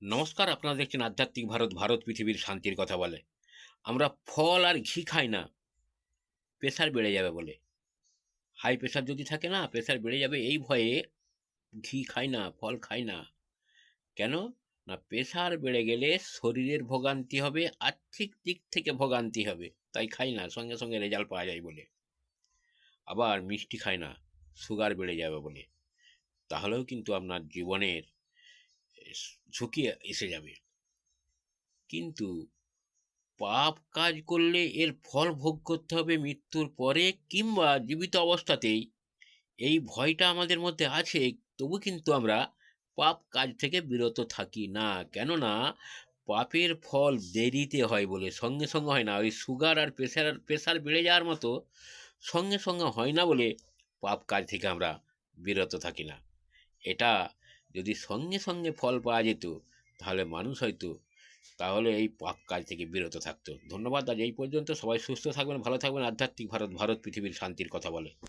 নমস্কার, আপনারা দেখছেন আধ্যাত্মিক ভারত, ভারত পৃথিবীর শান্তির কথা বলে। আমরা ফল আর ঘি খাই না প্রেশার বেড়ে যাবে বলে। হাই প্রেশার যদি থাকে না, প্রেশার বেড়ে যাবে এই ভয়ে ঘি খাই না, ফল খাই না। কেন? না, প্রেশার বেড়ে গেলে শরীরের ভোগান্তি হবে, আর্থিক দিক থেকে ভোগান্তি হবে, তাই খাই না, সঙ্গে সঙ্গে রেজাল্ট পাওয়া যায় বলে। আবার মিষ্টি খাই না, সুগার বেড়ে যাবে বলে। তাহলেও কিন্তু আপনার জীবনের ঝুঁকি এসে যাবে। কিন্তু পাপ কাজ করলে এর ফল ভোগ করতে হবে মৃত্যুর পরে কিংবা জীবিত অবস্থাতেই, এই ভয়টা আমাদের মধ্যে আছে। তবু কিন্তু আমরা পাপ কাজ থেকে বিরত থাকি না। কেননা পাপের ফল দেরিতে হয় বলে, সঙ্গে সঙ্গে হয় না। ওই সুগার আর প্রেশার বেড়ে যাওয়ার মতো সঙ্গে সঙ্গে হয় না বলে পাপ কাজ থেকে আমরা বিরত থাকি না। এটা যদি সঙ্গে সঙ্গে ফল পাওয়া যেত, তাহলে মানুষ হয়তো তাহলে এই পাপ কাজ থেকে বিরত থাকতো। ধন্যবাদ। আজ এই পর্যন্ত। সবাই সুস্থ থাকবেন, ভালো থাকবেন। আধ্যাত্মিক ভারত, ভারত পৃথিবীর শান্তির কথা বলে।